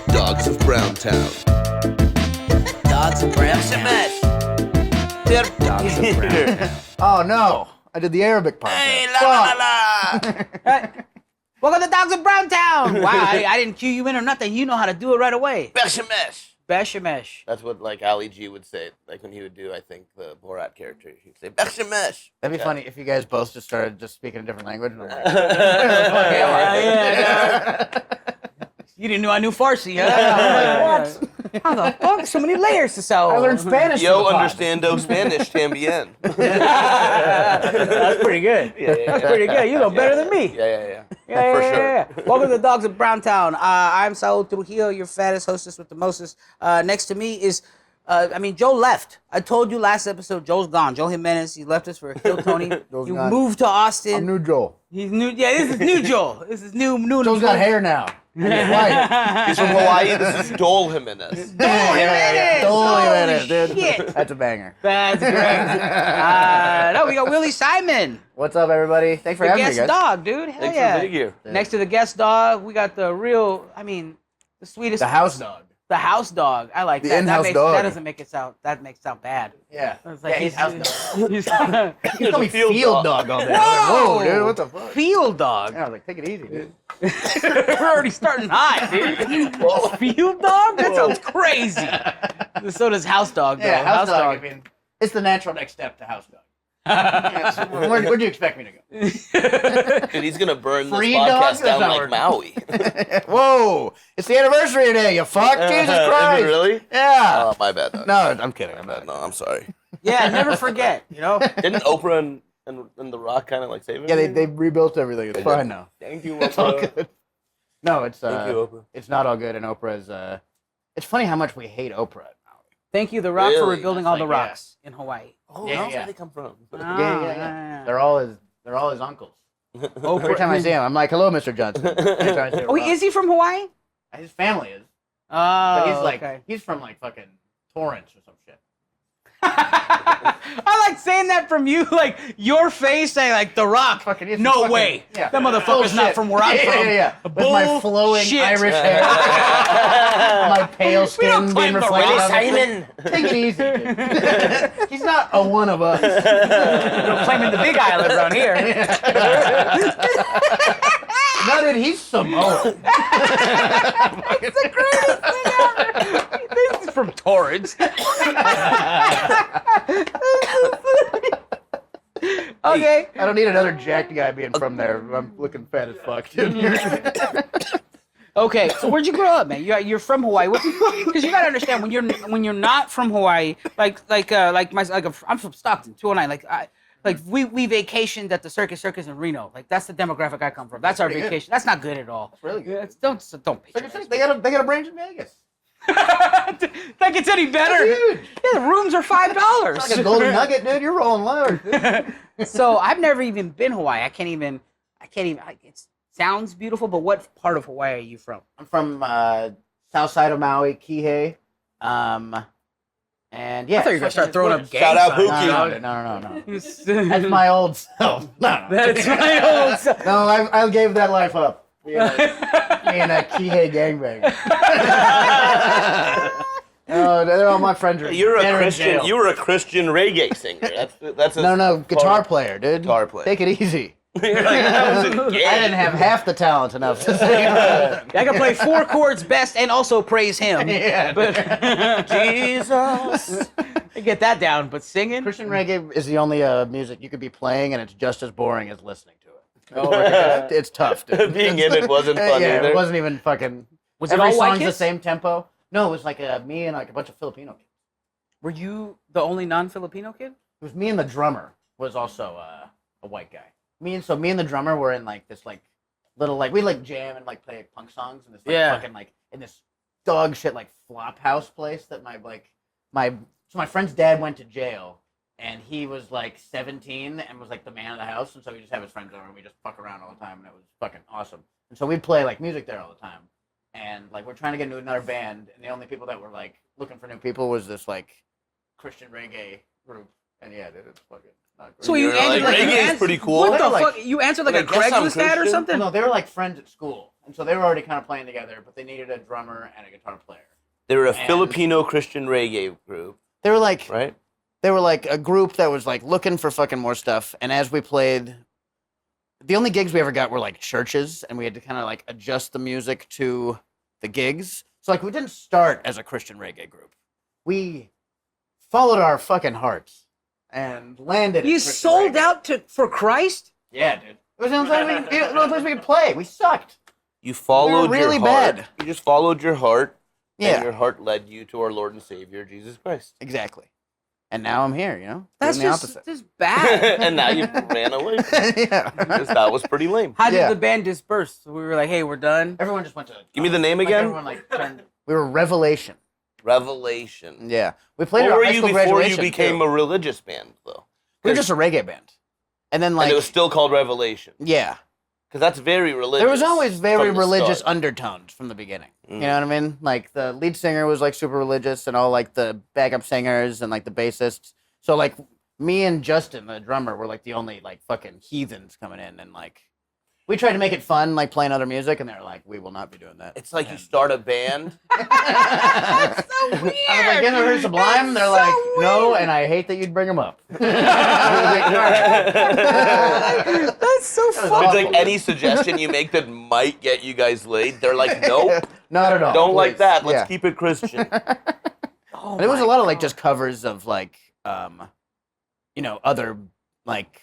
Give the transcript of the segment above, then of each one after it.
Dogs of Browntown. Dogs of Browntown. Dogs of Browntown. Oh no! I did the Arabic part. Hey, la la la la. Welcome to Dogs of Browntown. Wow, I didn't cue you in or nothing. You know how to do it right away. Beshemesh. Beshemesh. That's what like Ali G would say, like when he would do, I think, the Borat character. He'd say Beshemesh. That'd be funny if you guys both just started just speaking a different language. And I'm like, Yeah. You didn't know I knew Farsi, huh? What? How the fuck? So many layers to sell. I learned Spanish. Yo, understando Spanish tambien. That's pretty good. That's pretty good. You know better than me. Yeah. For sure. Welcome to the Dogs of Browntown. I'm Saul Trujillo, your fattest hostess with the mostest. Next to me is, Joe left. I told you last episode, Joe's gone. Joe Jimenez, he left us for Kill Tony. You moved to Austin. I'm new Joel. He's new. Yeah, this is new Joe. This is new. Joel's got hair now. He's from Hawaii. This is Dole Jimenez. Dole Jimenez, dude. Shit. That's a banger. That's great. No, we got Willie Simon. What's up, everybody? Thanks for The having me, guest guys. dog, dude. Hell Thanks yeah. for being here. Next to the guest dog, we got the real, the sweetest. The house dog. The house dog. I like The that. in-house dog. That doesn't make it sound. That makes it sound bad. Yeah. It's like he's house dog. He's You call me field dog all day. Whoa! Whoa, dude, what the fuck? Field dog. Yeah, I was like, take it easy, dude. We're already starting hot, dude. Field dog? That sounds crazy. So does house dog, though. Yeah, house dog. I mean, it's the natural next step to house dog. Where do you expect me to go? Dude, he's gonna burn this Free podcast dogs? down That's like not Maui. Whoa! It's the anniversary today, you fuck! Jesus Is Christ! it really? Yeah. Oh, my bad. No, I'm kidding. I'm No, I'm sorry. Yeah, never forget, you know? Didn't Oprah and The Rock kind of like save it? Yeah, they rebuilt everything. It's fine now. Thank you, It's all Oprah. good. No, it's Thank you, Oprah. it's not all good, and Oprah's. It's funny how much we hate Oprah. Thank you, The Rock, for Really? rebuilding That's all the like, yeah. rocks in Hawaii. Oh, Yeah, that's yeah. where they come from. Yeah. They're all his uncles. Every Oprah. time I see him, I'm like, "Hello, Mr. Johnson." Every time I see Oh, Rock. is he from Hawaii? His family is, Oh, but he's like, okay. he's from like fucking Torrance or some shit. I like saying that from you, like your face saying like The Rock. Fucking- it's No fucking- way. yeah. That motherfucker's Bullshit. not from where I'm Yeah, from. yeah. With my flowing Bullshit. Irish hair, my pale We don't skin claim being The reflected Rock. on the thing. Take it easy. Dude. He's not a one of us. We're claiming the Big Island around here. No, dude, he's Samoan. It's the greatest thing ever. This is from Torrance. Okay. I don't need another jacked guy being from there. I'm looking fat as fuck, dude. Okay. So where'd you grow up, man? You're from Hawaii. Because you gotta understand when you're not from Hawaii, I'm from Stockton, 209. We vacationed at the Circus in Reno. Like that's the demographic I come from. That's our pretty good. vacation. That's not good at all. That's really good. Yeah, don't patronize. They got a branch in Vegas. That gets any better. That's huge. Yeah, the rooms are $5. It's like a golden nugget, dude. You're rolling low. So I've never even been Hawaii. I can't even. It sounds beautiful, but what part of Hawaii are you from? I'm from south side of Maui, Kihei. And yeah. I thought you were gonna start throwing up gang Shout out signs. Pookie. No. That's my old self. No. That's my old self. No, I gave that life up. Being a Kihei gangbanger. No, they're all my friends. You're a they're in Christian. jail. You were a Christian reggae singer. That's a No, guitar player, dude. Guitar player. Take it easy. You're like, I was in gay. I didn't have half the talent enough to sing. I can play 4 chords best and also praise him. Yeah. But Jesus, I get that down. But singing, Christian reggae is the only music you could be playing, and it's just as boring as listening to it. Oh, right. It's tough, dude. Being in it wasn't fun Yeah, either. it wasn't even fucking. Was it every all white song's the kids? same tempo. No, it was like me and like a bunch of Filipino kids. Were you the only non-Filipino kid? It was me and the drummer was also a white guy. Me and the drummer were in like this like little like we like jam and like play punk songs in this like, Yeah. fucking like in this dog shit like flop house place that my friend's dad went to jail and he was like 17 and was like the man of the house, and so we just have his friends over and we just fuck around all the time, and it was fucking awesome. And so we'd play like music there all the time, and like we're trying to get into another band, and the only people that were like looking for new people was this like Christian reggae group. And yeah, dude, it's fucking. Not great. So you You're answered like, like reggae is pretty cool. What the They're like- fuck? You answered like I a guess I'm Craigslist ad or Christian. something? No, they were like friends at school, and so they were already kind of playing together, but they needed a drummer and a guitar player. They were a And- Filipino Christian reggae group, They were like right? they were like a group that was like looking for fucking more stuff, and as we played, the only gigs we ever got were like churches, and we had to kind of like adjust the music to the gigs. So like we didn't start as a Christian reggae group. We followed our fucking hearts and landed. You at Christian sold reggae. out for Christ? Yeah, dude. It was the only place we could play. We sucked. You followed really your heart. bad. You just followed your heart, Yeah, and your heart led you to our Lord and Savior Jesus Christ. exactly. And now I'm here. You know, That's doing the just opposite. just bad. And now you ran away. Yeah. Because that was pretty lame. How did Yeah. the band disperse? We were like, hey, we're done. Everyone just went to. Give me the name like, again. Everyone like turned. We were Revelation. Revelation. Yeah, we played What at our were high you school before you graduation, became too. a religious band, though? We were just a reggae band, and then like And it was still called Revelation. yeah, Because that's very religious. there was always very from the religious start. undertones from the beginning. You know what I mean? Like the lead singer was like super religious, and all like the backup singers and like the bassists. So like me and Justin, the drummer, were like the only like fucking heathens coming in, and like we tried to make it fun, like playing other music, and they're like, we will not be doing that. It's like you start a band. That's so weird. I was like, you ever heard Sublime? They're like, no, and I hate that you'd bring them up. That's so was funny. It's like any suggestion you make that might get you guys laid, they're like, nope, Not at all. don't like please. that. Let's Yeah. keep it Christian. Oh And there was a my lot of like God. just covers of like other like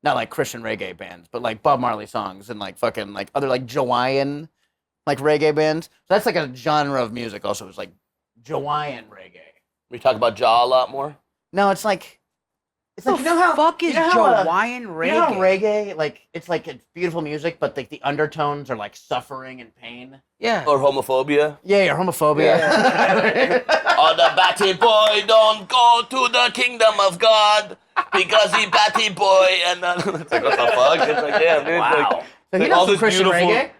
not like Christian reggae bands, but like Bob Marley songs and like fucking like other like Hawaiian like reggae bands. So that's like a genre of music also. It's like Hawaiian reggae. We talk about Jaw a lot more. No, it's like What the fuck is you know how, Hawaiian reggae? You know how reggae like it's beautiful music, but like the undertones are like suffering and pain. Yeah. Or homophobia. Yeah, or homophobia. Oh, the batty boy don't go to the kingdom of God because he batty boy. And then it's like, what the fuck? It's like, damn, dude. Wow. Like, So he like all does some this Christian beautiful. reggae.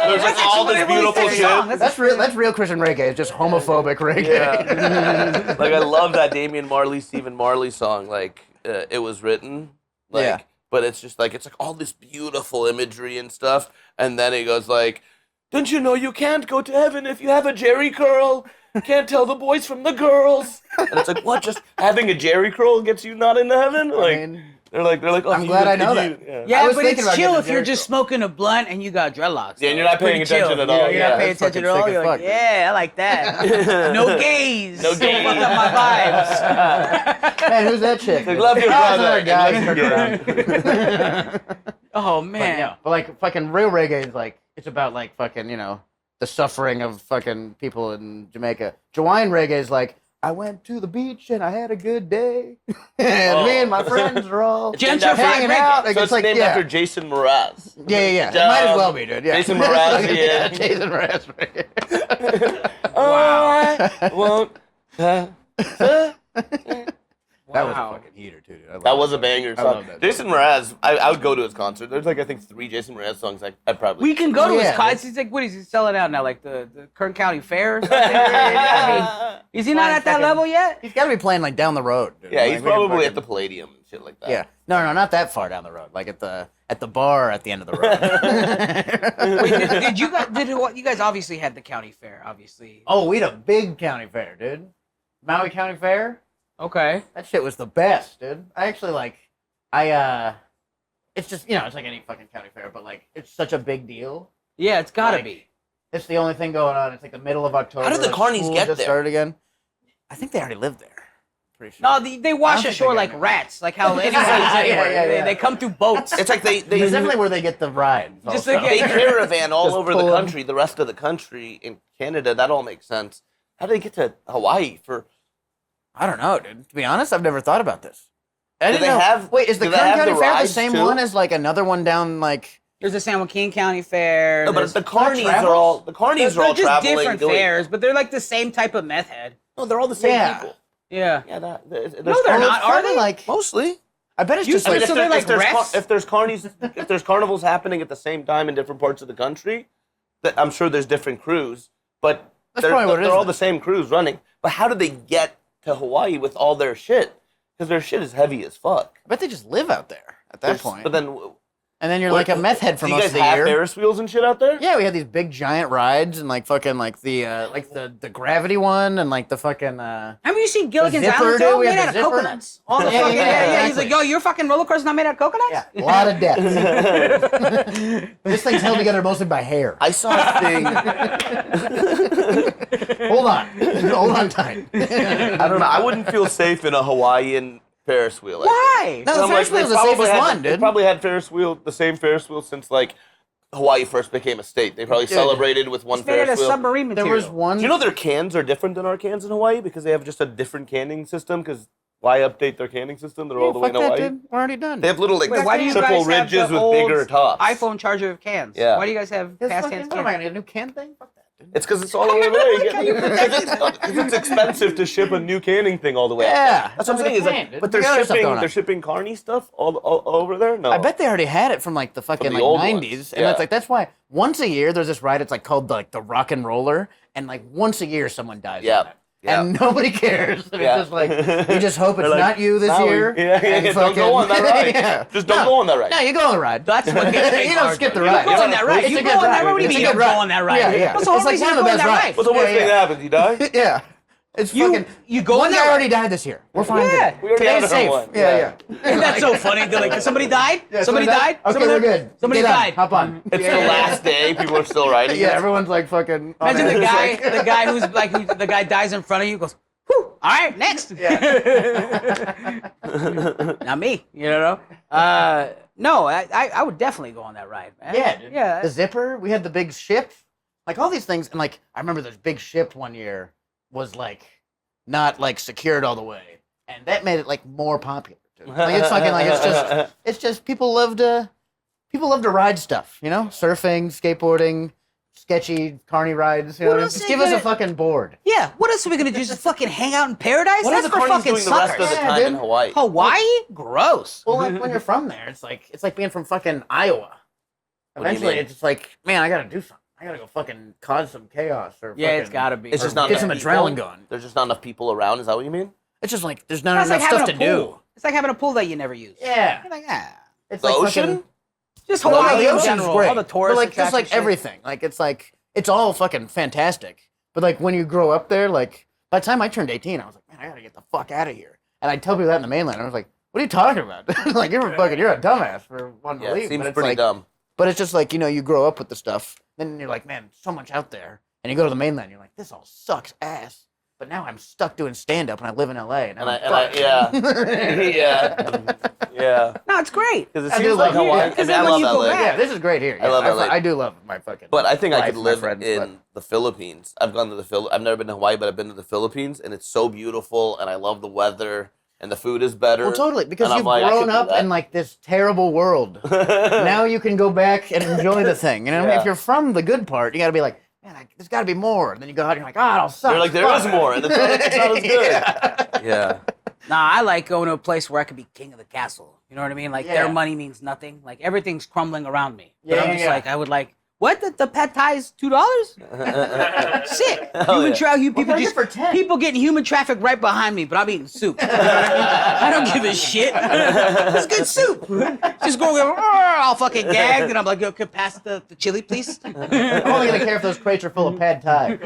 There's like all this beautiful shit. That's real Christian reggae. It's just homophobic reggae. Yeah. Like I love that Damian Marley, Stephen Marley song. Like it was written. Like, Yeah. But it's just like it's like all this beautiful imagery and stuff, and then it goes like, "Don't you know you can't go to heaven if you have a Jerry curl? Can't tell the boys from the girls." And it's like, what? Just having a Jerry curl gets you not into heaven? Like mean, they're like, oh, I'm glad I know that. Yeah. Yeah, I was but thinking it's about chill getting if a you're Jerry just curl. smoking a blunt and you got dreadlocks. Yeah, and you're though. not paying It's pretty attention chill. at all. You're Yeah, not paying that's attention at fucking all. sick You're as like, fuck, yeah, I like that. No gays. No Don't gays. fuck up my vibes. Man, who's that chick? Like, love your Oh, brother. another guy. Oh But man. yeah, but like fucking real reggae is like it's about like fucking the suffering of fucking people in Jamaica. Hawaiian reggae is like I went to the beach and I had a good day, and me and my friends are all Gentrified hanging reggae. out. Like, So it's named yeah. after Jason Mraz. Yeah. It might as well be, dude. Yeah. Jason Mraz, yeah. Jason Mraz. Reggae. Wow. I won't. That was a Wow. fucking heater too, dude. I love That was a song. banger I song. love that Jason Mraz, I would go to his concert. There's like I think 3 Jason Mraz songs I'd probably. We can go to his Yeah. concert. He's like, what is he selling out now? Like the Kern County Fair or something? I mean, is he not at that Fucking- level yet? He's got to be playing like down the road. Dude. Yeah, Like, he's we can probably fucking- at the Palladium and shit like that. Yeah, no, not that far down the road. Like at the bar at the end of the road. Wait, did you guys? You guys obviously had the county fair, obviously. Oh, we had a big county fair, dude. Maui County Fair. Okay. That shit was the best, dude. I actually it's just it's like any fucking county fair, but like it's such a big deal. Yeah, it's gotta Like, be. It's the only thing going on. It's like the middle of October. How did the carnies School get just there? Started again. I think they already lived there. Pretty sure. No, they wash don't think ashore they like got it. rats, like how anybody's Yeah, anywhere. yeah. They come through boats. It's like they It's definitely where they get the rides. Just also. like- they caravan all Just over the pull 'em. country, the rest of the country in Canada. That all makes sense. How did they get to Hawaii for? I don't know, dude. To be honest, I've never thought about this. I didn't they know. have- Wait, is the do they Kern have County the Fair the rides, same too? one as like another one down like? There's the San Joaquin County Fair. No, but there's- the carnies travels? are all they're are all just traveling. different doing- fairs, but they're like the same type of meth head. No, they're all the same Yeah. people. Yeah. Yeah, there's they're carnies- not. Are they? Like Mostly. I bet it's You just said like so they're like refs? if there's carnivals happening at the same time in different parts of the country, that I'm sure there's different crews, but That's probably what it they're is all then. the same crews running. But how did they get to Hawaii with all their shit? Because their shit is heavy as fuck. I bet they just live out there at that point. But then, and then you're like a meth head for do you most guys of the have year. Ferris wheels and shit out there? Yeah, we had these big giant rides and like fucking like the gravity one and like the fucking. Have you seen Gilligan's zipper, Island? dude, All we made had out the of zipper. coconuts. All the Yeah, fucking, yeah, He's like, exactly. yo, your fucking roller coaster's not made out of coconuts? Yeah, a lot of death. This thing's held together mostly by hair. I saw a thing. Hold on tight. I don't know. I wouldn't feel safe in a Hawaiian Ferris wheel. Why? No, the I'm Ferris they wheel's the probably safest had- one, They dude. probably had the same Ferris wheel since like Hawaii first became a state. They probably celebrated with one It's made out Ferris of wheel. submarine There material. was one. Do you know their cans are different than our cans in Hawaii because they have just a different canning system? Because why update their canning system? They're all the way in fuck that, Hawaii. dude. We're already done. They have little like Wait, why do you triple guys have ridges the with old bigger tops. iPhone charger of cans? Yeah. Why do you guys have It's cast fucking, cans? what am I gonna get a new can thing? Fuck that, dude. It's because it's all the way over there. Because it's expensive to ship a new canning thing all the way. Yeah, That's what I'm saying. Is like, but We got other stuff going on. they're shipping carny stuff all over there. No, I bet they already had it from like the fucking the like old 90s, ones, and yeah. it's like that's why once a year there's this ride. It's like called like the Rock and Roller, and like once a year someone dies. Yeah. on it. Yeah. And nobody cares. And Yeah. It's just like you just hope it's They're like, not you this "Sorry." year. Yeah, and don't go on that ride. Yeah. Just don't go on that ride. No, you go on the ride. That's what gets me You don't hard, skip the though. ride. You go on that ride. It's You a go good on that ride. ride. What do you It's mean a you good go ride. on that ride? Yeah, yeah. What's the whole It's like reason one you of the go on best that rides. ride? What's the worst Yeah, thing that yeah. happens? You die? Yeah. It's fucking. You go one on guy that already ride. died this year. We're fine. Yeah. Good. We already Today's had safe. one. Yeah. Isn't that so funny? They're like, somebody died? Yeah, Somebody died? Okay, Somebody we're died? good. Somebody Get on. died. Hop on. It's the last day. People are still riding. Yeah, it. everyone's like fucking. on Imagine it. the It's guy, like- the guy who's like, the guy dies in front of you, goes, whew, all right, next. Not me, you know? No, I would definitely go on that ride, man. Yeah, dude. Yeah. The zipper. We had the big ship. Like all these things, and like I remember this big ship one year was like not like secured all the way, and that made it like more popular. Dude. Like it's fucking like it's just people love to ride stuff, you know, surfing, skateboarding, sketchy carny rides. You know, What what I mean? else Just they give us a gonna- fucking board. Yeah, what else are we going to do? Just fucking hang out in paradise? What are That's the for carnies fucking doing the rest suckers. of the Yeah, time in dude. Hawaii? Hawaii? Gross. Well, like when you're from there, it's like being from fucking Iowa. What do you Eventually, mean? it's just like, man, I gotta do something. I gotta go fucking cause some chaos or Yeah, it's fucking- got to be. It's just or not get some enough adrenaline people? going. There's just not enough people around. Is that what you mean? It's just like there's not It's like enough having stuff a to pool. do. It's like having a pool that you never use. Yeah, You're like, ah. it's The like ocean? fucking, Just well, Hawaii the in ocean's general. great. All the tourists. but like just like everything, like it's all fucking fantastic. But like when you grow up there, like by the time I turned 18, I was like, man, I gotta get the fuck out of here. And I tell people that in the mainland, I was like, what are you talking about? Like you're a dumbass for wanting Yeah, to it leave. seems but it's pretty like, dumb. But it's just like, you know, you grow up with the stuff, then you're like, man, so much out there. And you go to the mainland, you're like, this all sucks ass. But now I'm stuck doing stand up and I live in LA. And, Yeah, yeah. No, it's great. Because it I do seems like love- Hawaii. yeah, I 'cause mean, then I when love you go LA. back- Yeah, this is great here. I love LA. I do love my fucking. But I think I life, could my live friends, in the Philippines. I've gone to the I've never been to Hawaii, but I've been to the Philippines, and it's so beautiful, and I love the weather, and the food is better. Well, totally, because And I'm you've like, I could grown do up that. in like this terrible world. Now you can go back and enjoy the thing. You know, Yeah. if you're from the good part, you got to be like, man, there's got to be more. And then you go out and you're like, oh, it all sucks. You're like, there is more, and it's not as good. Yeah. Nah, I like going to a place where I could be king of the castle. You know what I mean? Like Yeah. their money means nothing. Like everything's crumbling around me. But Yeah, I'm just yeah. like, I would like, what? The pad thai is $2? Sick. Hell Human yeah. traffic. You people bring it just for 10. people getting human traffic right behind me, but I'm eating soup. You know what I mean? I don't give a shit. It's good soup. Just go, all fucking gagged, and I'm like, yo, could pass the chili, please? I'm only gonna care if those crates are full of pad thai.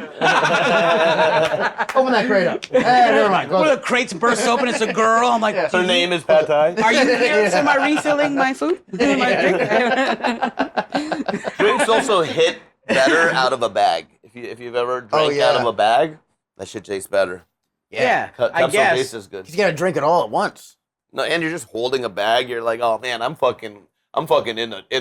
Open that crate up. Never mind. One Close of the crates bursts open. It's a girl. I'm like, Her name is Pad Thai. are you here? Am I refilling my food? My drink? Drinks also hit better out of a bag. If you've ever drank yeah. out of a bag, that shit tastes better. Yeah, Cups I don't taste guess. as good. You gotta drink it all at once. No, and you're just holding a bag. You're like, oh man, I'm fucking in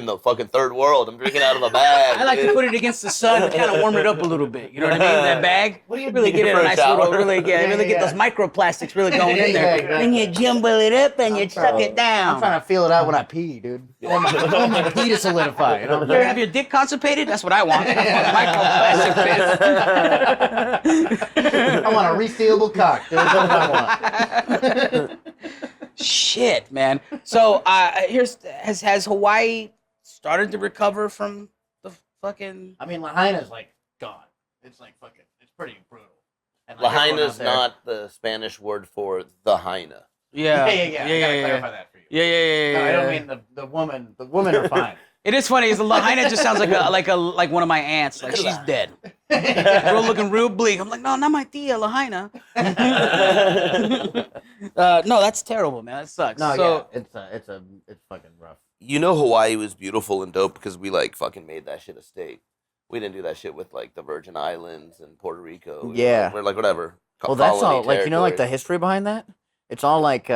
the fucking third world. I'm drinking out of a bag. I like to put it against the sun to kind of warm it up a little bit. You know what I mean? That bag. What do you really do get it a for a nice shower? little, really Yeah, get yeah. those microplastics really going in Yeah, there. exactly. Then you jumble it up and you suck it I'm down. trying to feel it out when I pee, dude. I want my pee to solidify. You know? You ever have your dick constipated? That's what I want. Microplastic piss. I want a resealable cock. Dude. That's what I want. Shit, man. So has Hawaii started to recover from the fucking? I mean, Lahaina's like gone. It's like fucking. It's pretty brutal. And, like, everyone Lahaina's out there- not the Spanish word for the hyena. Yeah. I gotta clarify that for you. Yeah. No, I don't mean the woman. The women are fine. It is funny. Is the Lahaina just sounds like one of my aunts. Like she's dead. Real looking real bleak. I'm like, no, not my tia Lahaina. No, that's terrible, man. That sucks. No, so, yeah, it's fucking rough. You know Hawaii was beautiful and dope because we like fucking made that shit a state. We didn't do that shit with like the Virgin Islands and Puerto Rico. Yeah. We're like whatever. Well, that's all. Colony Like you know, like the territory. history behind that. It's all like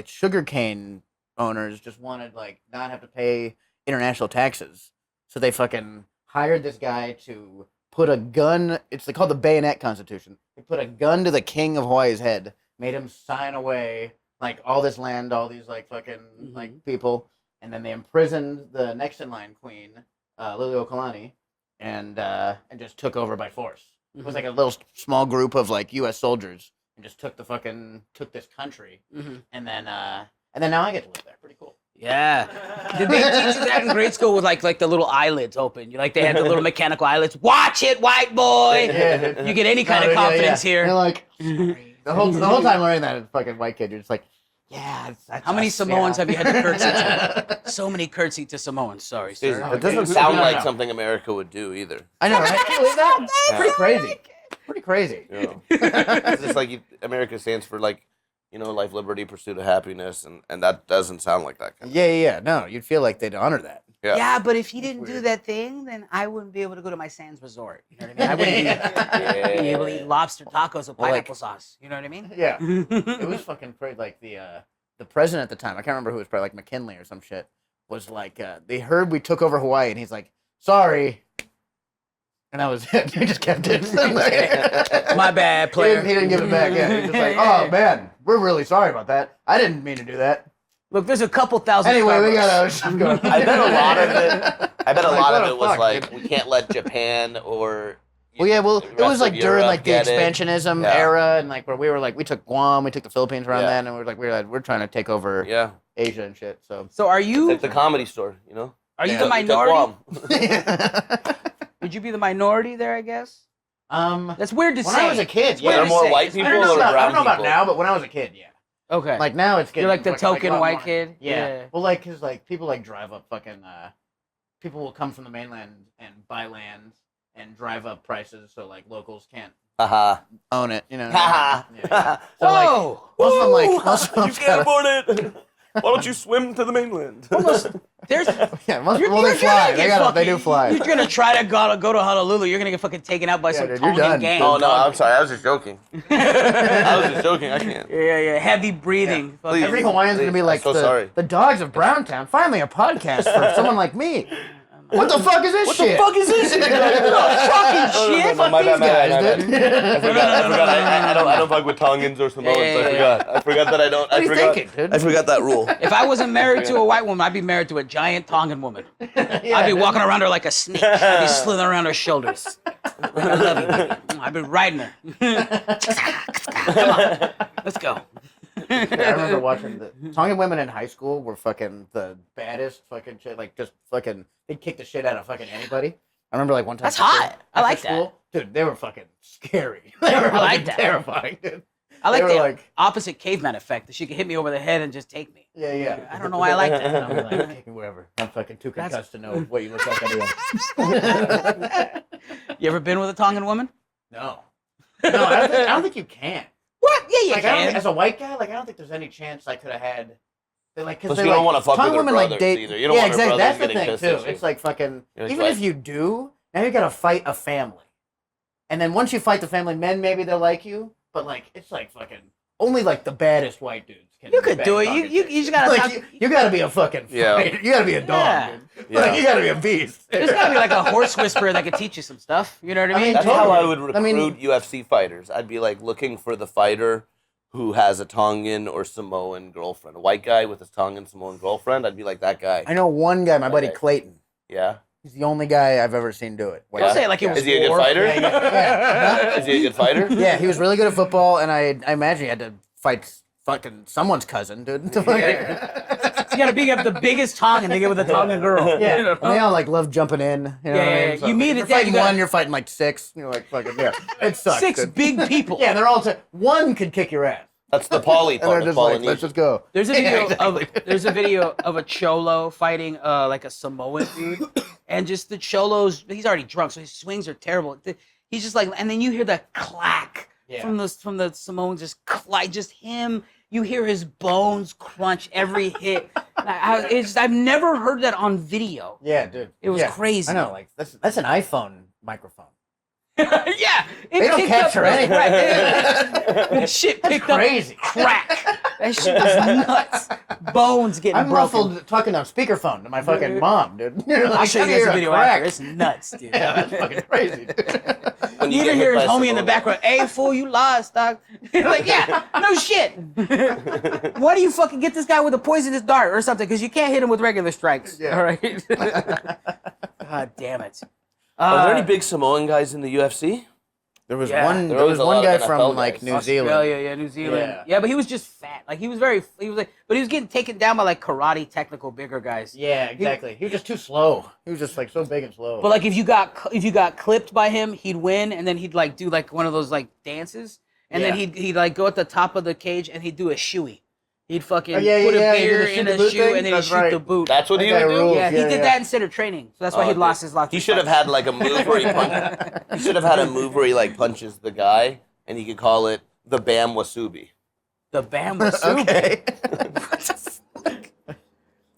sugarcane owners just wanted like not have to pay international taxes, so they fucking hired this guy to put a gun. It's called the Bayonet Constitution. They put a gun to the king of Hawaii's head, made him sign away like all this land, all these like fucking like people, and then they imprisoned the next in line queen, Liliuokalani, and just took over by force. It was like a little small group of like U.S. soldiers and just took this country, and then now I get to live there. Pretty cool. yeah. Did they teach you that in grade school with like the little eyelids open? You like they had the little mechanical eyelids. Watch it, white boy. Yeah. You get any kind of confidence here. You're like the whole time learning that as a fucking white kid, you're just like, yeah. How many Samoans have you had to curtsy to? So many curtsy to Samoans. Sorry, sir. It doesn't sound like something America would do either. I know, right? Can you believe that? Pretty crazy. Pretty crazy. You know? It's just like America stands for like, life, liberty, pursuit of happiness, and that doesn't sound like that. Yeah. No, you'd feel like they'd honor that. Yeah, but if he didn't do that thing, then I wouldn't be able to go to my Sands Resort. You know what I mean? I wouldn't be able to eat lobster tacos with pineapple sauce. You know what I mean? Yeah. It was fucking crazy. Like the president at the time, I can't remember who it was, probably like McKinley or some shit, was like, they heard we took over Hawaii, and he's like, sorry. And that was it. He just kept it. My bad, player. He didn't give it back. Yeah, he was just like, oh man, we're really sorry about that. I didn't mean to do that. Look, there's a couple thousand. Anyway, we Starbucks. gotta go. I bet a lot of it was fuck, like dude? we can't let Japan or Well, yeah, the it rest was like of during Europe like the get it. expansionism Yeah. era, and like where we were like, we took Guam, we took the Philippines around Yeah. then, and we're trying to take over Yeah, Asia and shit. So So are it's you like the Comedy Store, are you Yeah. the We took minority? Guam. Would you be the minority there? I guess. That's weird to when say. I was a kid, It's yeah. weird Are to more say. white It's people weird to or say. I brown don't know about people? now, but when I was a kid, yeah. Okay. Like now it's getting You're like the fucking, token a lot white more. kid? Yeah. Yeah. Well, like, cause like people like drive up fucking. People will come from the mainland and buy land and drive up prices, so like locals can't Haha. own it. You know. Haha. Yeah. So like Whoa! most of them like most of them You can't afford it. Why don't you swim to the mainland? There's. yeah, most You're, well you're they fly. They do fucking- fly. You're gonna try to go to Honolulu. You're gonna get fucking taken out by some dude, you're Tongan done. gang. Oh no, I'm sorry. I was just joking. I was just joking. I can't. Yeah. Heavy breathing. Fucking- Please. Every Hawaiian's gonna be like I'm so sorry. the dogs of Browntown. Finally, a podcast for someone like me. What the fuck is this What shit? the fuck is this? Fucking shit. Fuck my these bad, guys, my dude. I forgot. I don't fuck with Tongans or Samoans. Yeah. I forgot that I don't. What are you thinking, dude? I forgot that rule. If I wasn't married to a white woman, I'd be married to a giant Tongan woman. I'd be walking around her like a snake. I'd be slithering around her shoulders. Like, I love you, baby. I'd be riding her. Come on, let's go. Yeah, I remember watching the Tongan women in high school were fucking the baddest fucking shit. Like just fucking, they'd kick the shit out of fucking anybody. I remember like one time. That's hot. I after like school, dude. They were fucking scary. They were I like fucking that. terrifying, dude. I like They the were like- opposite caveman effect. That she could hit me over the head and just take me. Yeah. I don't know why I like And that. I'm like, kick me wherever. I'm fucking too That's- concussed to know what you look like anyway. You ever been with a Tongan woman? No, I don't think you can. What? Yeah, you Like, I don't think, can. as a white guy, like I don't think there's any chance I could have had. They like, Plus, they you don't wanna fuck Tongan with her women, like, brothers date. either. You don't yeah, want her exactly. brothers That's the getting thing pissed too. at you. It's like fucking. You're Even like- if you do, now you gotta fight a family, and then once you fight the family, men maybe they'll like you, but like it's like fucking only like the baddest white dudes can. You could bang do it. Tongan You chicks. just gotta like, talk. you gotta be a fucking Yeah. fighter. You gotta be a dog, Yeah. dude. Yeah. Like, you gotta be a beast. There's gotta be like a horse whisperer that could teach you some stuff. You know what I mean? That's Totally. how I would recruit I mean- UFC fighters. I'd be like looking for the fighter who has a Tongan or Samoan girlfriend. A white guy with a Tongan Samoan girlfriend. I'd be like that guy. I know one guy, my buddy Okay. Clayton. Yeah. He's the only guy I've ever seen do it. Don't say it like it was Is he a good war. fighter? Yeah. Is he a good fighter? Yeah, he was really good at football, and I imagine he had to fight fucking someone's cousin, dude. You gotta be up the biggest Tongan to get with a Tongan girl. Yeah, You know? and they all like love jumping in. You know what I mean? You meet if it, you're yeah, fighting you gotta- one, you're fighting like six. You're like fucking yeah. It sucks. Six dude. big people. Yeah, they're all one could kick your ass. That's the poly And they're part of just like, Polynesian. let's just go. There's a video exactly. there's a video of a cholo fighting like a Samoan dude, and just the cholos. He's already drunk, so his swings are terrible. He's just like, and then you hear the clack from the Samoans, just him. You hear his bones crunch every hit. I've never heard that on video. Yeah, dude. It was crazy. I know, like that's an iPhone microphone. Yeah, They don't picked capture up, anything. That shit picked crazy. up crack. That shit was nuts. Bones getting I'm broken. muffled talking on speakerphone to my fucking mom, dude. I'll show you hear this a video crack. after. It's nuts, dude. Yeah, that's fucking crazy, dude. When You get even hit hear his by homie in the Samoan. background. Hey, fool, you lost, dog. Like, yeah, no shit. Why do you fucking get this guy with a poisonous dart or something? Because you can't hit him with regular strikes. Yeah. All right. God damn it. Are there any big Samoan guys in the UFC? There was Yeah. one. There There was was a one lot of guy NFL from like guys. New Zealand. Australia, yeah, New Zealand. Yeah. Yeah, but he was just fat. Like he was but he was getting taken down by like karate technical bigger guys. Yeah, exactly. He was just too slow. He was just like so big and slow. But like if you got clipped by him, he'd win, and then he'd like do like one of those like dances, and then Yeah. he'd like go at the top of the cage and he'd do a shoey. He'd fucking Oh, yeah, put yeah, a he did beer the shoot in the a boot shoe thing? and then he'd That's shoot right. the boot. That's what That he guy would do? rules. Yeah, he Yeah, did yeah. that instead of training, so that's why he Okay. lost his lots. He should have had like a move where he should have had a move where he like punches the guy, and he could call it the Bam Wasubi, the Bam was okay.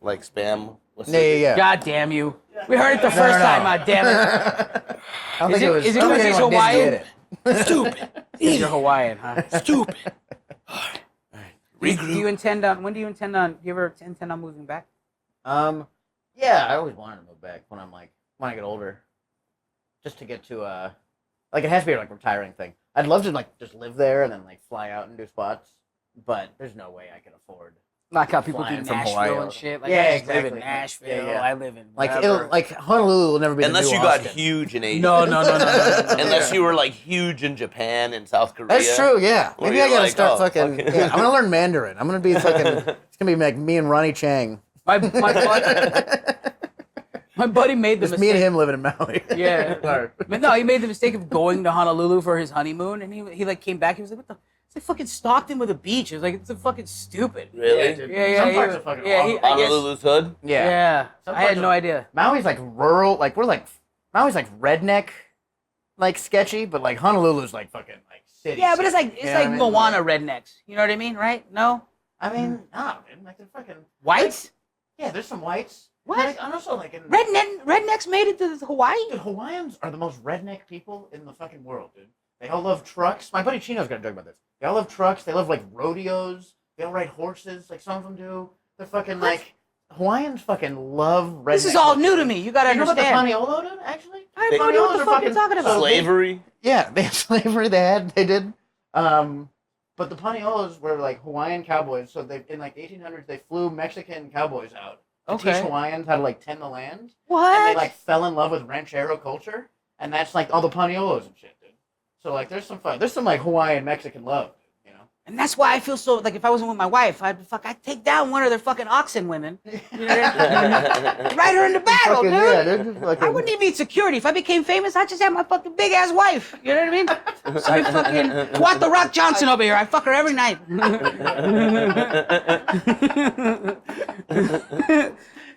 like spam. Wasubi. Yeah. God damn you! We heard it the first time. God damn it! I don't Is think it- it was. is it I don't 'cause think he's anyone did Hawaiian? get it. Stupid. Because you're Hawaiian, huh? Stupid. Do you Regroup. intend on? When do you intend on? Do you ever intend on moving back? Yeah, I always wanted to move back when I get older, just to get to like it has to be like a retiring thing. I'd love to like just live there and then like fly out and do spots, but there's no way I can afford. Like how people do Flying from Nashville Hawaii. and shit. Like Yeah, I just live in exactly. Nashville. Yeah, yeah. I live in Like wherever. it'll like Honolulu will never be Unless the you new got Austin. huge in Asia. No. Unless you were like huge in Japan and South Korea. That's true. Yeah, Where maybe I you're gotta like, start oh, fucking. fucking- Yeah, I'm gonna learn Mandarin. I'm gonna be fucking. It's gonna be like me and Ronnie Chang. my buddy made the Just me and mistake. him living in Maui. Yeah. Sorry. But no, he made the mistake of going to Honolulu for his honeymoon, and he like came back. He was like, "What the?" It's like fucking Stockton with a beach. It was like it's a fucking stupid. Really? Yeah, dude. Yeah. Some he parts was- are fucking yeah, awful. I guess- Honolulu's hood? Yeah. Some I had parts no are- idea. Maui's like rural. Like we're like Maui's like redneck, like sketchy, but like Honolulu's like fucking like city. Yeah, but it's like You know what I mean? Moana rednecks. You know what I mean, right? No, I mean, nah, man. Like they're fucking whites. Yeah, there's some whites. What? Like, and also like in Rednecks made it to Hawaii. Dude, Hawaiians are the most redneck people in the fucking world, dude. They all love trucks. My buddy Chino's gonna joke about this. They all love trucks. They love like rodeos. They all ride horses. Like some of them do. They're fucking What? like Hawaiians. Fucking love redneck. This is all culture, new to dude. me. You gotta You know about the understand. Paniolo, dude? Actually. I have no idea what the fuck you're talking about. Slavery? Yeah, they had slavery. They did. But the Paniolos were like Hawaiian cowboys. So they in like the 1800s they flew Mexican cowboys out to Okay. teach Hawaiians how to like tend the land. What? And they like fell in love with ranchero culture, and that's like all the Paniolos and shit, dude. So like there's some like Hawaiian Mexican love, you know. And that's why I feel so like if I wasn't with my wife, I'd take down one of their fucking oxen women. You know what I mean? Ride her into battle, Fucking, dude. yeah, dude. I wouldn't even need security. If I became famous, I'd just have my fucking big ass wife. You know what I mean? So I fucking What the Rock Johnson over here. I fuck her every night.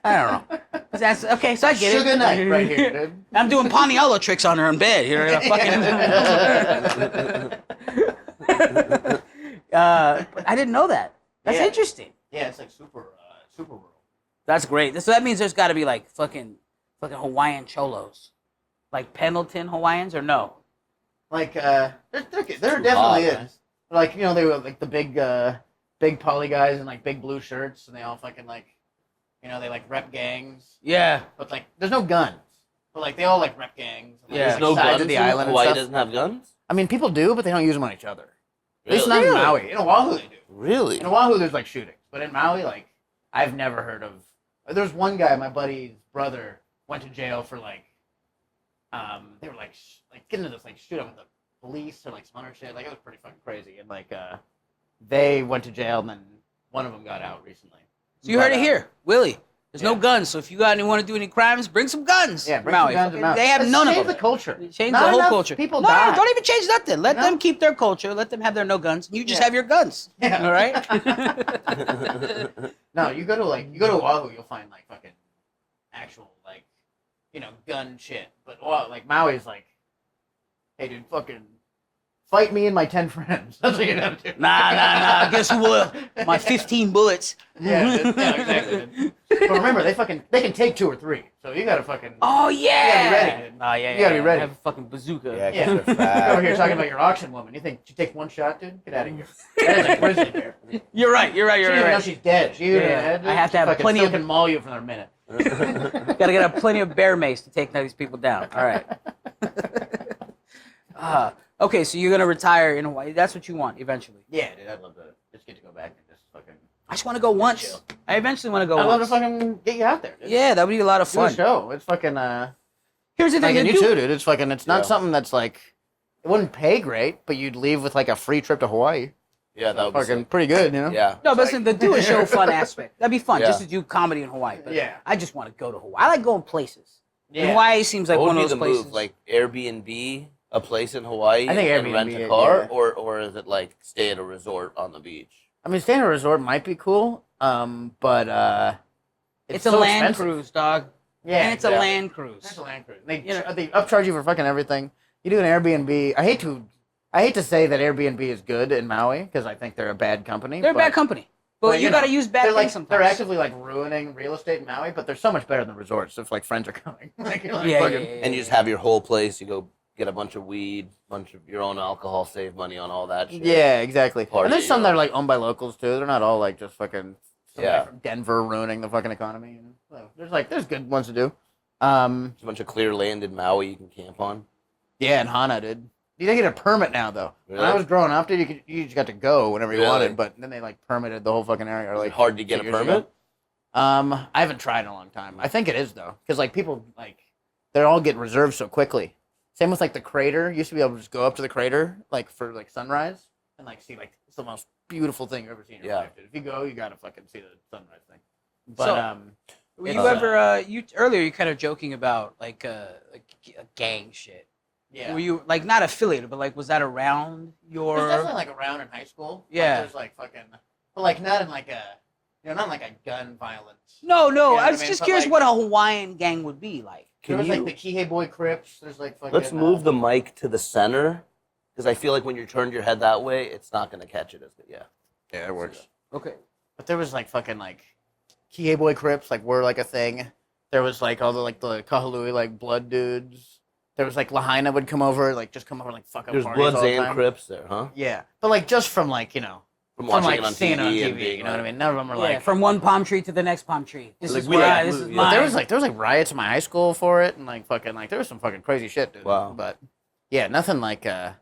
I don't know. That's okay, so I get it. Sugar night right here, dude. I'm doing Paniolo tricks on her in bed. You know, fucking. But I didn't know that. That's Yeah. interesting. Yeah, it's like super rural. That's great. So that means there's got to be like fucking Hawaiian cholos, like Pendleton Hawaiians, or no? Like there definitely hot, is. man. Like you know they were like the big poly guys in like big blue shirts, and they all fucking like, you know, they like rep gangs, Yeah. but like there's no guns. But like they all like rep gangs. And, like, Yeah. there's, No like, sides guns of the in island. And Hawaii stuff. doesn't have guns? I mean, people do, but they don't use them on each other. At least Really? not in Maui. In Oahu, they do. Really? In Oahu, there's like shootings, but in Maui, like I've never heard of. There's one guy, my buddy's brother, went to jail for like, they were like getting into this like shootout with the police or like some other shit. Like it was pretty fucking crazy, and like they went to jail, and then one of them got out recently. So you heard it here, Willie. There's no guns, so if you got want to do any crimes, bring some guns. Yeah, bring Maui. some guns to Maui. They have Let's none of change them. the culture. Change Not the whole enough culture. people no, die. don't even change nothing. Let No? them keep their culture. Let them have their no guns. You just have your guns. Yeah. All right. No, you go to Oahu, you'll find like fucking actual like, gun shit. But like Maui's like, hey dude, fucking fight me and my 10 friends. That's what you have to do. Nah. Guess who will? My 15 bullets. Yeah, exactly. Dude. But remember, they can take 2 or 3. So you gotta fucking. Oh yeah. You gotta be ready, dude. Oh yeah. You gotta be ready. Have a fucking bazooka. Yeah, Yeah. 'cause they're You're fat. over here talking about your auction woman. You think she take 1 shot, dude? Get out of here. That is a grizzly bear. You're right. She doesn't even know she's dead. She Yeah. I have to have plenty still of- can maul you for a minute. Gotta get plenty of bear mace to take these people down. All right. Okay, so you're gonna retire in Hawaii. That's what you want eventually. Yeah, dude, I'd love to just get to go back and just fucking. I just want to go once. Chill. I eventually want to go I'd love once. to fucking get you out there. Dude. Yeah, that would be a lot of Do a fun. show. It's fucking Here's the thing. like, and the you dude- too, dude. It's fucking. It's not Yeah. something that's like. It wouldn't pay great, but you'd leave with like a free trip to Hawaii. Yeah, that would be Fucking sick. pretty good, you know. Yeah. No, but listen, the do a show fun aspect. That'd be fun Yeah. just to do comedy in Hawaii. But Yeah. I just want to go to Hawaii. I like going places. Yeah. Hawaii seems like What one would of be those the places. move? Like Airbnb, a place in Hawaii, I think and Airbnb, rent a car, yeah. or is it like stay at a resort on the beach? I mean, staying at a resort might be cool, but it's so a land expensive. cruise, dog. Yeah, And it's a yeah. land cruise. It's a land cruise. They You know- they upcharge you for fucking everything. You do an Airbnb. I hate to say that Airbnb is good in Maui because I think they're a bad company. They're a but- bad company. But you got to know, use bad they're things like sometimes. they're actively like ruining real estate in Maui, but they're so much better than resorts if like friends are coming. Like, you're like, Yeah, fucking- yeah, yeah. And you just have your whole place. You go get a bunch of weed, bunch of your own alcohol, save money on all that shit. Yeah, exactly. Party, and there's some you that know. are like owned by locals too. They're not all like just fucking some guy Yeah. from Denver ruining the fucking economy. You know? So there's good ones to do. There's a bunch of clear land in Maui you can camp on. Yeah, and Hana, dude. You didn't get a permit now though. When I Really? was growing up, dude, you just got to go whenever you Really? wanted, but then they like permitted the whole fucking area. Or, Is it like hard to get a 2 years ago. permit? I haven't tried in a long time. I think it is though, because like people like they all get reserved so quickly. Same with like the crater. You used to be able to just go up to the crater like for like sunrise and like see like it's the most beautiful thing you've ever seen in your Yeah. life. Dude. If you go, you gotta fucking see the sunrise thing. But So- Were you It's, ever you earlier you kind of joking about like gang shit. yeah, Were you like not affiliated, but like was that around your? there's definitely like around in high school. Like, Yeah. there's like fucking, but like not in like a, not in like a gun violence. No, You know I what was I mean? just But, curious like- what a Hawaiian gang would be like. There Can was you? like the Kihei Boy Crips. There's like fucking. Let's move the mic to the center, because I feel like when you turned your head that way, it's not going to catch it as good. Yeah. Yeah, it works. Okay. But there was like fucking like Kihei Boy Crips like were like a thing. There was like all the Kahalui like blood dudes. There was like Lahaina would come over like like fuck up There's parties Bloods all the and time. Crips there, huh? Yeah, but like just from like From from watching like it on seeing TV, it on and TV. being You know what I like- mean? None of them are Yeah, like. from one palm tree to the next palm tree. This Like is we where like- this is yeah. mine. There was like riots in my high school for it, and like fucking like there was some fucking crazy shit, dude. Wow. But yeah, nothing like out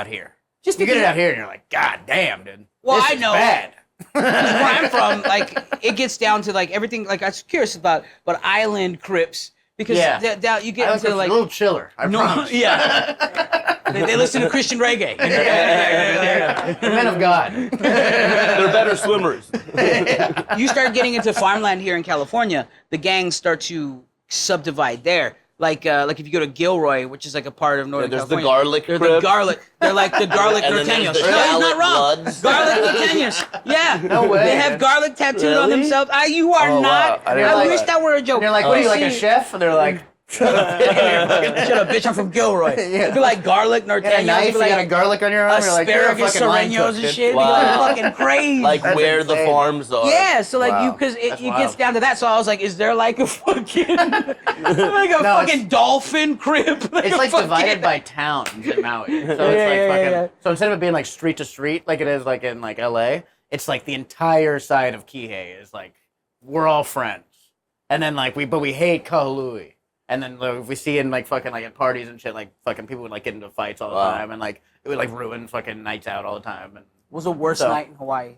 here. just You get it because- out here, and you're like, God damn, dude. Well, this I is know. bad. where I'm from, like it gets down to like everything. Like I was curious about island Crips because Yeah. down you get I into a like little chiller. I No, promise. yeah. they listen to Christian reggae. You know? The men of God. They're better swimmers. You start getting into farmland here in California, the gangs start to subdivide there. Like if you go to Gilroy, which is like a part of Northern there's the California. garlic They're the Crips. garlic. They're like the garlic And then there's norteños. the No, he's shallot not wrong. Bloods. Garlic norteños. Yeah. No way, They have man. garlic tattooed on Really? themselves. You are Oh, wow. not. I didn't I know wish that. that were a joke. And you're like, what are you, like a See- chef? And they're like, shut up. Shut up, bitch! I'm from Gilroy. Yeah. It'd be like garlic You got a norteños. knife, It'd be you got a like garlic on your arm, you're like, you're a asparagus fucking line serranos cook, and dude. shit. Wow. It'd be like fucking crazy. Like That's where the insane. farms are. Yeah, so like Wow. because it That's gets wild. down to that. So I was like, is there like a fucking like a No, fucking dolphin crib? It's a like fucking- divided by towns in Maui. So it's like yeah, fucking. yeah. So instead of it being like street to street like it is like in like LA, it's like the entire side of Kihei is like we're all friends, and then like we hate Kahului. And then like, if we see in like fucking like at parties and shit, like fucking people would like get into fights all the Wow. time, and like it would like ruin fucking nights out all the time. And Was the worst So- night in Hawaii?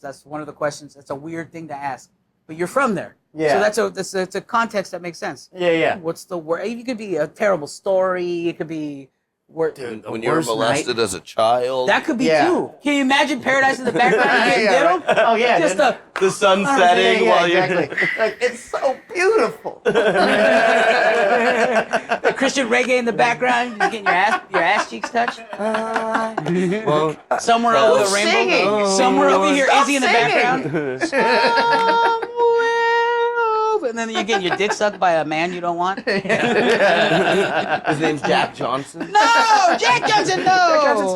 That's one of the questions. That's a weird thing to ask, but you're from there, Yeah. so that's a context that makes sense. yeah, What's the worst? It could be a terrible story. It could be Dude, the When you were worst molested night- as a child. That could be Yeah. too. Can you imagine Paradise in the background? You getting Yeah, diddled? right. Oh yeah, Just dude. the sun setting yeah, while exactly. Like it's so beautiful. the Christian reggae in the background. You getting your ass cheeks touched. Well, Somewhere over the rainbow. singing. Somewhere over here, Stop Izzy in the singing. background. Somewhere over- and then you're getting your dick sucked by a man you don't want. his name's Jack Johnson. No, Jack Johnson, no. Jack Johnson,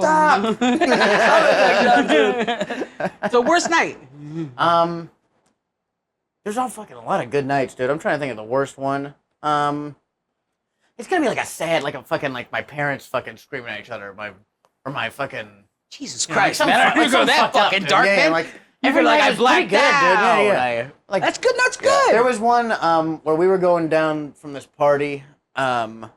stop. So worst night. There's all fucking a lot of good nights, dude. I'm trying to think of the worst one. It's gonna be like a sad, like a fucking like my parents fucking screaming at each other, or my fucking Jesus you know, Christ, like man! I some don't go fucked that up, fucking dude. dark, Yeah, man. like Every night like I is pretty blacked good, dude. out. Yeah. Like That's good. That's good. there was one where we were going down from this party, and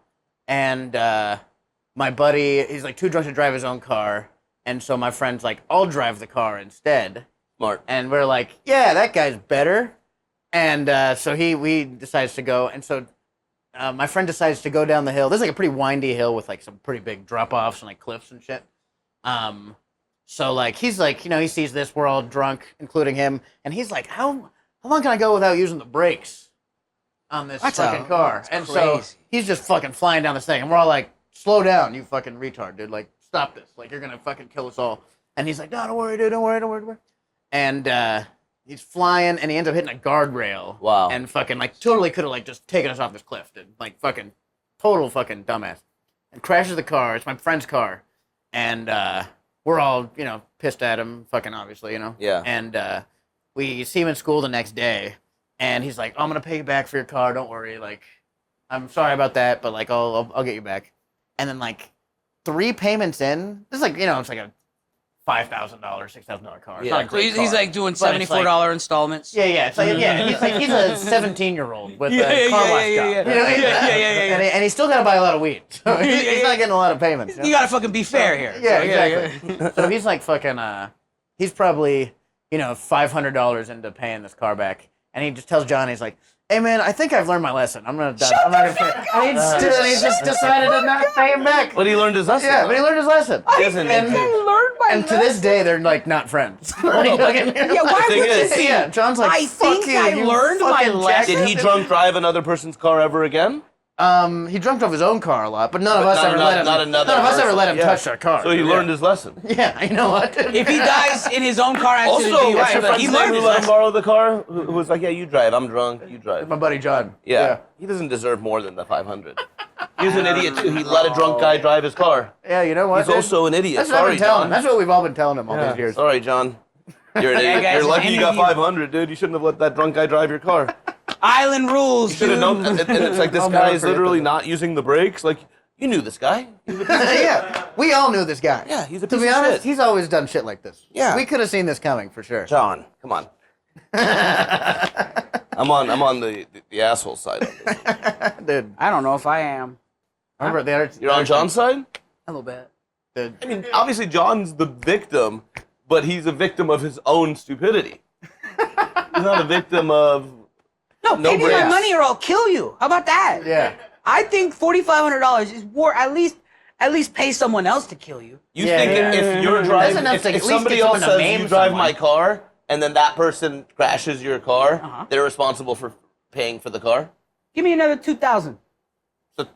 my buddy, he's like too drunk to drive his own car, and so my friend's like, I'll drive the car instead. Smart. And we're like, yeah, that guy's better. And so we decides to go, and so my friend decides to go down the hill. There's like a pretty windy hill with like some pretty big drop-offs and like cliffs and shit. So like he's like, you know, he sees this, we're all drunk, including him, and he's like, how long can I go without using the brakes on this fucking car? And so crazy. he's just fucking flying down this thing, and we're all like, slow down, you fucking retard, dude. Like, stop this. Like, you're gonna fucking kill us all. And he's like, no, don't worry, dude, don't worry. And he's flying, and he ends up hitting a guardrail. Wow. And fucking like totally could have like just taken us off this cliff, dude. Like fucking total fucking dumbass. And crashes the car. It's my friend's car, and we're all, you know, pissed at him, fucking obviously, you know. Yeah. And we see him in school the next day, and he's like, I'm gonna pay you back for your car. Don't worry. Like, I'm sorry about that, but like I'll get you back. And then like 3 payments in, this is like, you know, it's like a $5,000, $6,000 car. It's Yeah. not a So great he's car. like doing But it's like- $74 installments. Yeah. It's like, yeah, he's a 17-year-old with a car wash job. You know? Yeah. And he still got to buy a lot of weed. So he's Yeah. not getting a lot of payments. You gotta fucking be fair here. Yeah, So, exactly. So he's like fucking, he's probably, you know, $500 into paying this car back. And he just tells John, he's like, hey man, I think I've learned my lesson. I'm not gonna pay. And he just decided to not pay him back. But he learned his lesson. Yeah, but he learned his lesson. He doesn't need to. learned my And to this day, they're like not friends. Yeah, why thing would is- this be? Yeah, John's like, I fuck think you, I you learned my fucking lesson. jackass. Did he drunk drive another person's car ever again? He drunk off his own car a lot, but none of us not ever ano- let him. not another None of us ever person. let him Yeah. touch our car. So he learned his lesson. Yeah, you know what? If he dies in his own car accident, Also, you're what's your right, friend's he name learned who his let him lesson. borrow the car? Who was like, yeah, you drive. I'm drunk. You drive. My buddy John. Yeah. He doesn't deserve more than the 500. He's an idiot too. He let a drunk guy drive his car. Yeah, you know what? He's dude? also an idiot. That's what I've Sorry, been telling him. John. That's what we've all been telling him all these years. Sorry, John. You're an Yeah, idiot. guys, You're lucky any you got of you- 500, dude. You shouldn't have let that drunk guy drive your car. Island rules, You should have dude. known. And it's like this I'll guy never is forget literally that. not using the brakes. Like, you knew this guy. Yeah, we all knew this guy. Yeah, he's a To piece be of honest, shit. he's always done shit like this. Yeah. We could have seen this coming for sure. John, come on. I'm on the asshole side of this. Dude, I don't know if I am. remember the other? You're on John's side? A little bit. Dude, I mean, obviously John's the victim, but he's a victim of his own stupidity. He's not a victim of No, No pay me my brakes. money or I'll kill you. How about that? yeah. I think $4,500 is worth at least pay someone else to kill you. You Yeah, think yeah. if you're That's driving, enough if, to at if least somebody get else someone to says maim you drive someone. my car, and then that person crashes your car, Uh-huh. they're responsible for paying for the car. Give me another 2,000.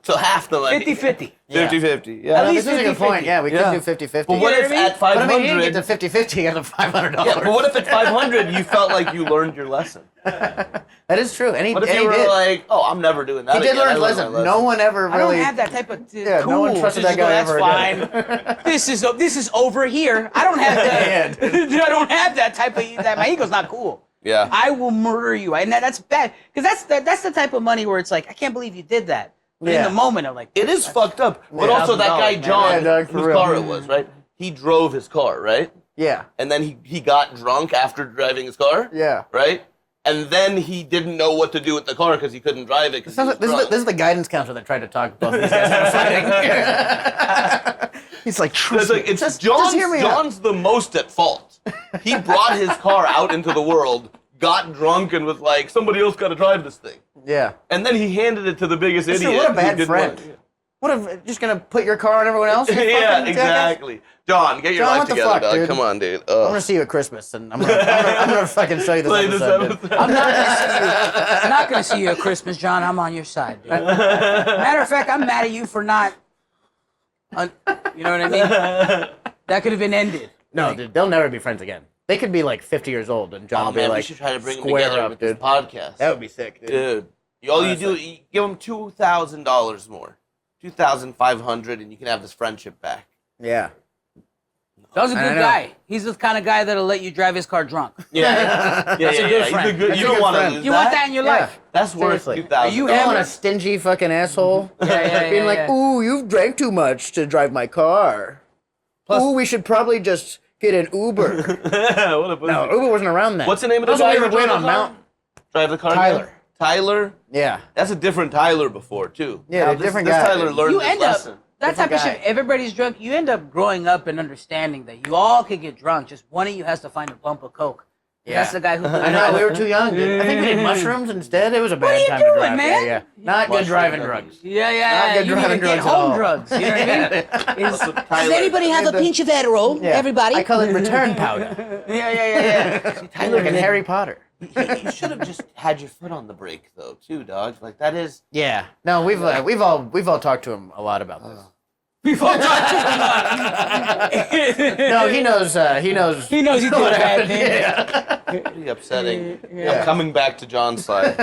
So half the money. 50-50. 50-50. Yeah, Yeah. no, least this is a good 50-50. point. Yeah, we Yeah. could do 50-50. But what You know if what I mean? at But I mean, 500? you didn't get to 50-50, you got the $500. Yeah, but what if at 500 you felt like you learned your lesson? That is true. And he, What if and you he were did. like, oh, I'm never doing that He did again. learn I his learned lesson. my No one ever I don't really. have that type of Yeah, cool. no one trusted Just that guy go, ever That's fine. this is over here. I don't have that. Yeah, I don't have that type of. That my ego's not cool. Yeah. I will murder you, and that's bad because that's the type of money where it's like I can't believe you did that. But Yeah. in the moment, I'm like, It is fucked up. But Yeah. also that guy $1,000, John, man. Yeah, Doug, for whose real. car it was, right? He drove his car, right? Yeah, And then he got drunk after driving his car, yeah. right? And then he didn't know what to do with the car because he couldn't drive it. 'Cause he was drunk. This is the guidance counselor that tried to talk both of these guys into fighting. He's like, It's like it's John's, hear me out. John's the most at fault. He brought his car out into the world, got drunk, and was like, somebody else got to drive this thing. Yeah. And then he handed it to the biggest That's idiot. true. What a who bad didn't friend. want it. What if just gonna put your car on everyone else? Yeah, exactly. John, get your John, life what the together, fuck, dog. dude? Come on, dude. I'm gonna see you at Christmas, and I'm gonna fucking show you this Play this episode. dude. I'm not gonna see you at Christmas, John. I'm on your side, dude. Matter of fact, I'm mad at you for not. You know what I mean? That could have been ended. No, dude, they'll never be friends again. They could be like 50 years old, and John Oh will be man, like, we should try to bring them square together up, with this dude. podcast. That would be sick, dude. Dude, all you do, you give them $2,000 more, $2,500, and you can have this friendship back. Yeah. That was a I good know. guy. He's the kind of guy that'll let you drive his car drunk. Yeah, That's a good friend. You That's a don't good want to friend. lose You want that in your life? That's worth Seriously. $2,000. Are you You don't want Hammer? a stingy fucking asshole. Yeah, Being like, yeah. ooh, you've drank too much to drive my car. Plus- Ooh, we should probably just get an Uber. What a pussy. No, Uber wasn't around then. What's the name of the That's guy why we who were playing drove on the car? Mount. Drive the car. Tyler. again? Tyler. Yeah. That's a different Tyler before too. Yeah, Now a different this guy. Tyler learned You this end lesson. up that type Different of shit. guy. Everybody's drunk. You end up growing up and understanding that you all could get drunk. Just one of you has to find a bump of coke. Yeah. That's the guy who. I know, we were too young, dude. I think we did mushrooms instead. It was a are bad you time doing, to drive. man? Yeah, yeah. Not good Mushroom driving gummies. drugs. Yeah, Not good you need to driving get drugs at home all. drugs. You know what I mean? Also, Does Tyler. anybody have a pinch of Adderall? Yeah. Everybody? I call it return powder. Yeah. Tyler and Harry Potter. You should have just had your foot on the brake though, too, dog. Like that is. Yeah. No, we've all talked to him a lot about this. Before talking No, he knows. He knows. He knows he did a what bad happened. thing. Yeah. Pretty upsetting. Yeah. I'm coming back to John's side.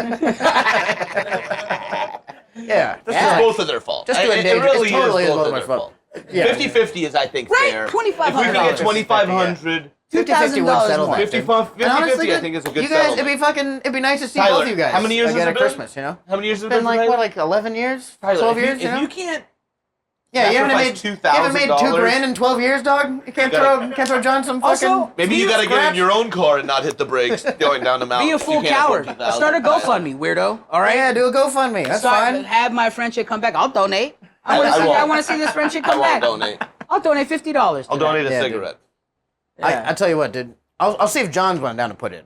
Yeah. This Yeah. is both of their fault. Just to it endanger- really it totally is is both both of my their fault. fault. Yeah. 50-50 is, I think, Right, fair. $2,500. If we can get 50-50, 2,500, 50-50 would $2,000 settle more. that. 50-50, And honestly, I think is a good you guys, settlement. it'd be nice to see Tyler, both of you guys. how many years has again it at been? Christmas, you know? How many years has It's it been like, Tyler? what, like 11 years? Tyler, 12 if years, you, you know? if you can't Yeah, you haven't made sacrifice $2,000 $2,000 in 12 years, dog? You can't throw John some fucking... Also, maybe you gotta get in your own car and not hit the brakes going down the mountain. Be a full coward. Start a GoFundMe, weirdo. All right? Yeah, do a GoFundMe. That's fine. Have my friendship come back. I'll donate. I won't. want to see this friendship I come won't back. donate. I'll donate $50. I'll donate a Yeah, cigarette. I tell you what, dude. I'll see if John's going down to put in.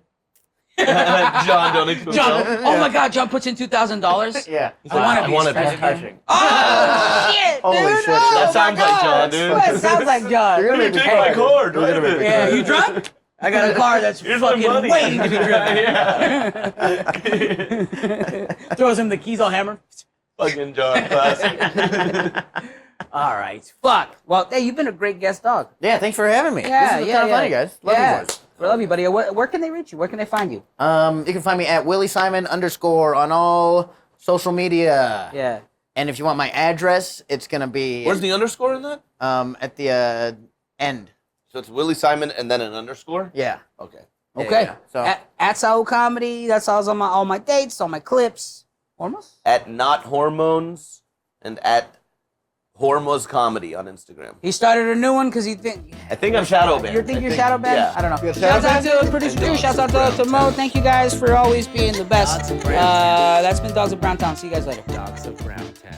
John donates to John, himself. oh my God, John puts in $2,000. Yeah. I want to be his friend. touching. Oh shit, Holy dude! shit, Oh, that my sounds like God. John, dude. That sounds like John. You're gonna make me Take my cry. car, You're gonna drive make it. me Yeah, you drunk? I got a car that's Here's my fucking money. waiting to be driven. Yeah. Throws him the keys all hammered. Fucking John, classic. All right, fuck. Well, hey, you've been a great guest dog. Yeah, thanks for having me. Yeah, this is yeah, kind of yeah. funny, guys. Love yeah. you boys. We love you, buddy. Where can they reach you? Where can they find you? You can find me at Willie Simon _ on all social media. Yeah. And if you want my address, it's gonna be Where's the underscore in that? at the end. So it's Willie Simon and then an underscore? Yeah. Okay. Yeah, Okay. yeah. So At Saul Comedy. That's all on my dates, all my clips. Hormoz? At Not Hormones and at Hormoz Comedy on Instagram. He started a new one because he think. I think I'm shadow banned. You think you're shadow banned? yeah. I don't know. You're Shouts out shadow to producer Drew. Shouts out to Mo. Thank you guys for always being the best. That's been Dogs of Browntown. See you guys later. Dogs of Browntown.